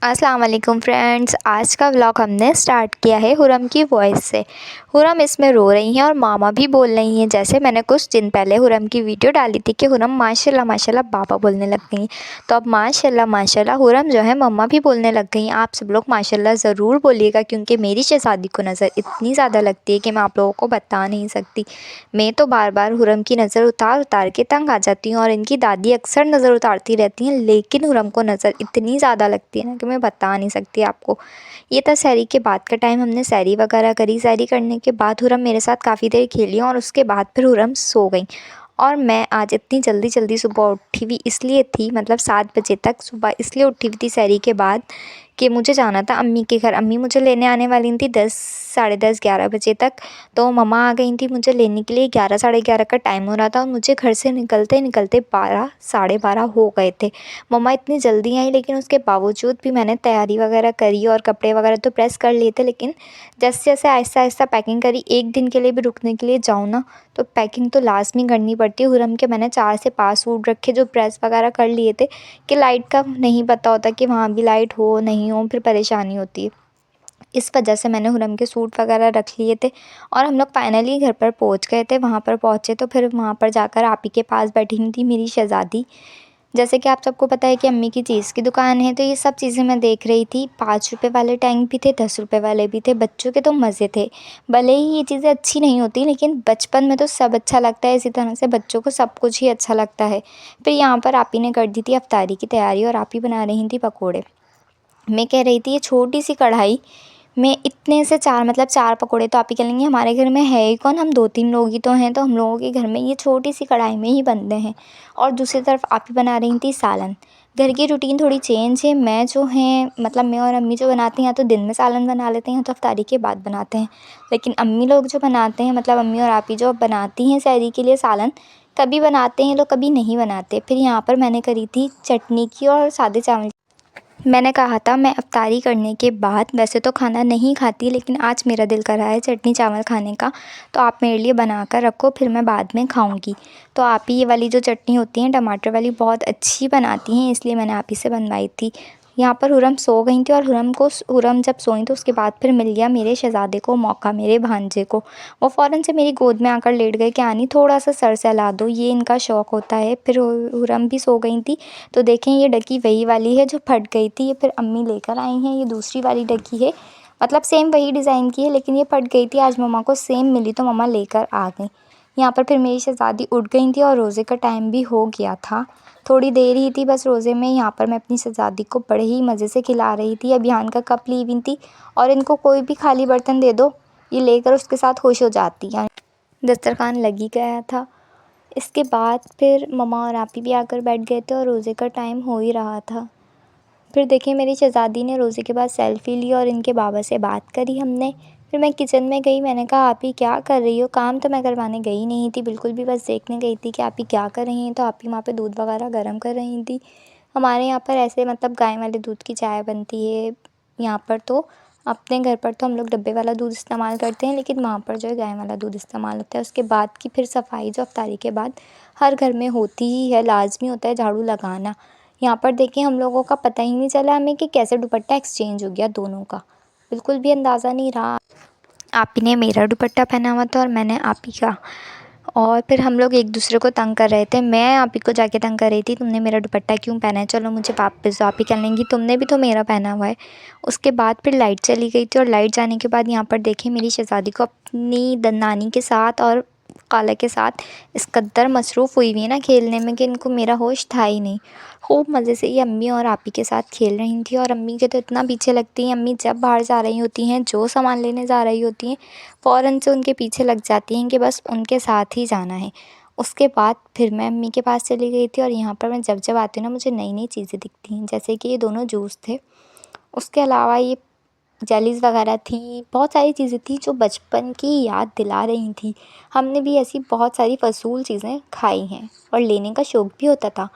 अस्सलाम वालेकुम फ्रेंड्स। आज का व्लॉग हमने स्टार्ट किया है हुरम की वॉइस से। हुरम इसमें रो रही हैं और मामा भी बोल रही हैं। जैसे मैंने कुछ दिन पहले हुरम की वीडियो डाली थी कि हुरम माशाल्लाह माशाल्लाह बाबा बोलने लग गई, तो अब माशाल्लाह माशाल्लाह हुरम जो है मम्मा भी बोलने लग गई। आप सब लोग माशाल्लाह ज़रूर बोलिएगा, क्योंकि मेरी शहज़ादी को नज़र इतनी ज़्यादा लगती है कि मैं आप लोगों को बता नहीं सकती। मैं तो बार बार हुरम की नज़र उतार उतार के तंग आ जाती हूँ और इनकी दादी अक्सर नज़र उतारती रहती हैं, लेकिन हुरम को नज़र इतनी ज़्यादा लगती है ना कि मैं बता नहीं सकती आपको। ये था सहरी के बाद का टाइम, हमने सहरी वगैरह करी। सहरी करने के बाद हुरम मेरे साथ काफ़ी देर खेली और उसके बाद फिर हुरम सो गई। और मैं आज इतनी जल्दी जल्दी सुबह उठी हुई इसलिए थी, मतलब 7 बजे तक सुबह इसलिए उठी हुई थी सहरी के बाद कि मुझे जाना था अम्मी के घर। अम्मी मुझे लेने आने वाली थी 10 साढ़े 10 11 बजे तक, तो मम्मा आ गई थी मुझे लेने के लिए। 11 साढ़े 11 का टाइम हो रहा था और मुझे घर से निकलते निकलते 12 साढ़े 12 हो गए थे। मम्मा इतनी जल्दी आई, लेकिन उसके बावजूद भी मैंने तैयारी वगैरह करी और कपड़े वगैरह तो प्रेस कर लिए थे, लेकिन जैसे जैसे आहिस्ता आहिस्ता पैकिंग करी। एक दिन के लिए भी रुकने के लिए जाऊँ ना, तो पैकिंग तो लाज़मी करनी पड़ती है। हुरम के मैंने 4 से 5 सूट रखे जो प्रेस वगैरह कर लिए थे कि लाइट का नहीं पता होता कि वहाँ भी लाइट हो नहीं हो, फिर परेशानी होती है। इस वजह से मैंने हुरम के सूट वगैरह रख लिए थे और हम लोग फाइनली घर पर पहुँच गए थे। वहाँ पर पहुँचे तो फिर वहाँ पर जाकर आप ही के पास बैठी हुई थी मेरी शहज़ादी। जैसे कि आप सबको पता है कि अम्मी की चीज़ की दुकान है, तो ये सब चीज़ें मैं देख रही थी। 5 रुपए वाले टैंक भी थे, 10 रुपए वाले भी थे। बच्चों के तो मज़े थे। भले ही ये चीज़ें अच्छी नहीं होती, लेकिन बचपन में तो सब अच्छा लगता है। इसी तरह से बच्चों को सब कुछ ही अच्छा लगता है। फिर यहाँ पर आप ही ने कर दी थी अफ्तारी की तैयारी और आप ही बना रही थी पकौड़े। मैं कह रही थी ये छोटी सी कढ़ाई में इतने से 4, मतलब 4 पकौड़े तो आप ही कह लेंगे हमारे घर में है ही कौन, हम 2-3 लोग ही तो हैं, तो हम लोगों के घर में ये छोटी सी कढ़ाई में ही बनते हैं। और दूसरी तरफ आप ही बना रही थी सालन। घर की रूटीन थोड़ी चेंज है। मैं जो है, मतलब मैं और अम्मी जो बनाती हैं, या तो दिन में सालन बना लेते हैं या तो अफ्तारी के बाद बनाते हैं। लेकिन अम्मी लोग जो बनाते हैं, मतलब अम्मी और आप ही जो बनाती हैं सहरी के लिए सालन, कभी बनाते हैं तो कभी नहीं बनाते। फिर यहाँ पर मैंने करी थी चटनी की और सादे चावल। मैंने कहा था मैं अफ्तारी करने के बाद वैसे तो खाना नहीं खाती, लेकिन आज मेरा दिल कर रहा है चटनी चावल खाने का, तो आप मेरे लिए बना कर रखो, फिर मैं बाद में खाऊंगी। तो आप ही ये वाली जो चटनी होती है टमाटर वाली बहुत अच्छी बनाती हैं, इसलिए मैंने आप ही से बनवाई थी। यहाँ पर हुरम सो गई थी और हुरम जब सोई तो उसके बाद फिर मिल गया मेरे शहज़ादे को मौका, मेरे भांजे को। वो फ़ौरन से मेरी गोद में आकर लेट गए कि आनी थोड़ा सा सर सहला दो, ये इनका शौक़ होता है। फिर हुरम भी सो गई थी। तो देखें ये डकी वही वाली है जो फट गई थी, ये फिर अम्मी लेकर आई हैं। ये दूसरी वाली डकी है, मतलब सेम वही डिज़ाइन की है, लेकिन ये फट गई थी। आज मम्मा को सेम मिली तो मम्मा लेकर आ गई। यहाँ पर फिर मेरी शहज़ादी उठ गई थी और रोज़े का टाइम भी हो गया था। थोड़ी देर ही थी बस रोज़े में। यहाँ पर मैं अपनी शहज़ादी को बड़े ही मज़े से खिला रही थी। अभियान का कप ली हुई थी और इनको कोई भी खाली बर्तन दे दो, ये लेकर उसके साथ खुश हो जाती हैं। दस्तरखान लग ही गया था। इसके बाद फिर मम्मा और आप ही भी आकर बैठ गए थे और रोज़े का टाइम हो ही रहा था। फिर देखिए मेरी शहज़ादी ने रोज़े के बाद सेल्फ़ी ली और इनके बाबा से बात करी हमने। फिर मैं किचन में गई, मैंने कहा आप ही क्या कर रही हो? काम तो मैं करवाने गई नहीं थी बिल्कुल भी, बस देखने गई थी कि आप ही क्या कर रही हैं। तो आप ही वहाँ पे दूध वगैरह गर्म कर रही थी। हमारे यहाँ पर ऐसे, मतलब गाय वाले दूध की चाय बनती है यहाँ पर। तो अपने घर पर तो हम लोग डब्बे वाला दूध इस्तेमाल करते हैं, लेकिन वहाँ पर जो है गाय वाला दूध इस्तेमाल होता है। उसके बाद की फिर सफाई जो अफ्तारी के बाद हर घर में होती ही है, लाज़मी होता है झाड़ू लगाना। यहाँ पर देखिए हम लोगों का पता ही नहीं चला हमें कि कैसे दुपट्टा एक्सचेंज हो गया दोनों का, बिल्कुल भी अंदाज़ा नहीं रहा। आप ही ने मेरा दुपट्टा पहना हुआ था और मैंने आप ही का। और फिर हम लोग एक दूसरे को तंग कर रहे थे। मैं आप ही को जाके तंग कर रही थी, तुमने मेरा दुपट्टा क्यों पहना है, चलो मुझे वापस दो। आप ही कहने लगी तुमने भी तो मेरा पहना हुआ है। उसके बाद फिर लाइट चली गई थी और लाइट जाने के बाद यहाँ पर देखिए मेरी शहज़ादी को अपनी नानी के साथ और खाला के साथ इस कद्दर मसरूफ़ हुई हुई है ना खेलने में कि इनको मेरा होश था ही नहीं। खूब मज़े से ये अम्मी और आप ही के साथ खेल रही थी और अम्मी के तो इतना पीछे लगती हैं। अम्मी जब बाहर जा रही होती हैं, जो सामान लेने जा रही होती हैं, फ़ौरन से उनके पीछे लग जाती हैं कि बस उनके साथ ही जाना है। उसके बाद फिर मैं अम्मी के पास चली गई थी और यहाँ पर मैं जब जब आती हूँ ना मुझे नई नई चीज़ें दिखती हैं, जैसे कि ये दोनों जूस थे। उसके अलावा ये जेलीज़ वगैरह थी, बहुत सारी चीज़ें थी जो बचपन की याद दिला रही थी। हमने भी ऐसी बहुत सारी फ़ज़ूल चीज़ें खाई हैं और लेने का शौक़ भी होता था।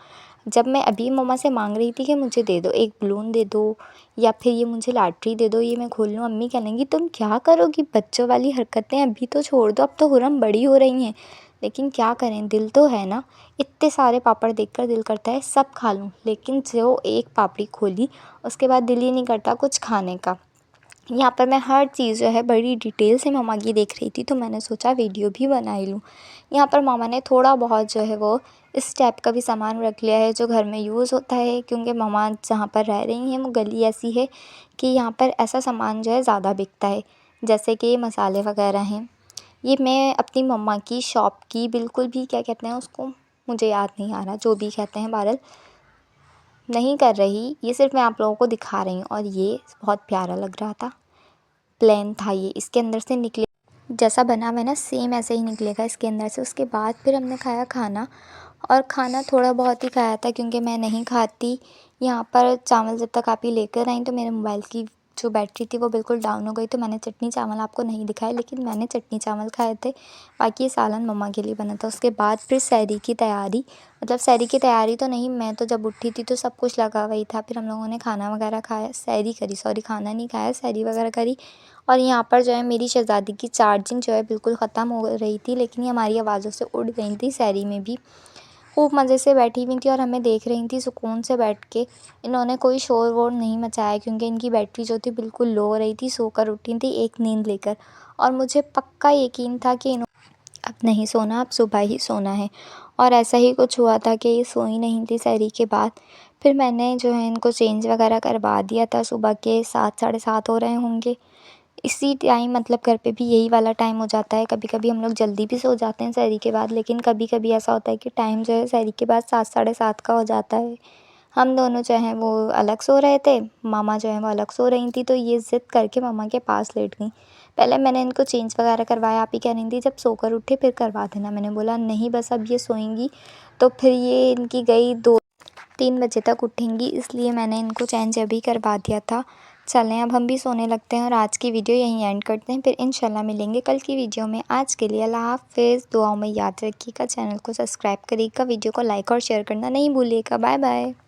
जब मैं अभी मम्मा से मांग रही थी कि मुझे दे दो, एक बलून दे दो या फिर ये मुझे लॉटरी दे दो, ये मैं खोल लूँ, अम्मी कह लेंगी तुम क्या करोगी, बच्चों वाली हरकतें अभी तो छोड़ दो, अब तो हुरम बड़ी हो रही हैं। लेकिन क्या करें, दिल तो है ना। इतने सारे पापड़ देखकर दिल करता है सब खा लूँ, लेकिन जो एक पापड़ी खोली उसके बाद दिल ही नहीं करता कुछ खाने का। यहाँ पर मैं हर चीज़ जो है बड़ी डिटेल से मम्मा की देख रही थी, तो मैंने सोचा वीडियो भी बना ही लूँ। यहाँ पर मामा ने थोड़ा बहुत जो है वो इस टाइप का भी सामान रख लिया है जो घर में यूज़ होता है, क्योंकि मम्मा जहाँ पर रह रही हैं वो गली ऐसी है कि यहाँ पर ऐसा सामान जो है ज़्यादा बिकता है, जैसे कि मसाले वगैरह हैं। ये मैं अपनी मम्मा की शॉप की बिल्कुल भी, क्या कहते हैं उसको, मुझे याद नहीं आ रहा, जो भी कहते हैं, बहरहाल नहीं कर रही, ये सिर्फ मैं आप लोगों को दिखा रही हूँ। और ये बहुत प्यारा लग रहा था, प्लेन था ये, इसके अंदर से निकले जैसा बना हुआ है ना सेम ऐसे ही निकलेगा इसके अंदर से। उसके बाद फिर हमने खाया खाना, और खाना थोड़ा बहुत ही खाया था क्योंकि मैं नहीं खाती। यहाँ पर चावल जब तक आप ही लेकर आई तो मेरे मोबाइल की जो बैटरी थी वो बिल्कुल डाउन हो गई, तो मैंने चटनी चावल आपको नहीं दिखाए, लेकिन मैंने चटनी चावल खाए थे। बाकी सालन मम्मा के लिए बना था। उसके बाद फिर सहरी की तैयारी, मतलब सहरी की तैयारी तो नहीं, मैं तो जब उठी थी तो सब कुछ लगा हुआ ही था। फिर हम लोगों ने खाना वगैरह खाया, सहरी करी, सॉरी खाना नहीं खाया, सहरी वगैरह करी। और यहाँ पर जो है मेरी शहज़ादी की चार्जिंग जो है बिल्कुल ख़त्म हो रही थी, लेकिन ये हमारी आवाज़ों से उड़ गई थी। सहरी में भी खूब मज़े से बैठी हुई थी और हमें देख रही थी सुकून से बैठ के। इन्होंने कोई शोर वोर नहीं मचाया क्योंकि इनकी बैटरी जो थी बिल्कुल लो हो रही थी। सोकर उठी थी एक नींद लेकर, और मुझे पक्का यकीन था कि अब नहीं सोना, अब सुबह ही सोना है। और ऐसा ही कुछ हुआ था कि ये सोई नहीं थी सहरी के बाद। फिर मैंने जो है इनको चेंज वगैरह करवा दिया था। सुबह के 7 साढ़े 7 हो रहे होंगे। इसी टाइम मतलब घर पे भी यही वाला टाइम हो जाता है। कभी कभी हम लोग जल्दी भी सो जाते हैं सहरी के बाद, लेकिन कभी कभी ऐसा होता है कि टाइम जो है सहरी के बाद 7 साढ़े 7 का हो जाता है। हम दोनों जो हैं वो अलग सो रहे थे, मामा जो है वो अलग सो रही थी, तो ये ज़िद करके मामा के पास लेट गई। पहले मैंने इनको चेंज वगैरह करवाया, आप ही कह रही थी जब सोकर उठे फिर करवा देना। मैंने बोला नहीं बस अब ये सोएंगी, तो फिर ये इनकी गई 2-3 बजे तक उठेंगी, इसलिए मैंने इनको चेंज अभी करवा दिया था। चलें अब हम भी सोने लगते हैं और आज की वीडियो यहीं एंड करते हैं। फिर इंशाल्लाह मिलेंगे कल की वीडियो में। आज के लिए अल्लाह हाफ़िज़, दुआओं में याद रखिएगा, चैनल को सब्सक्राइब करिएगा, वीडियो को लाइक और शेयर करना नहीं भूलिएगा। Bye bye.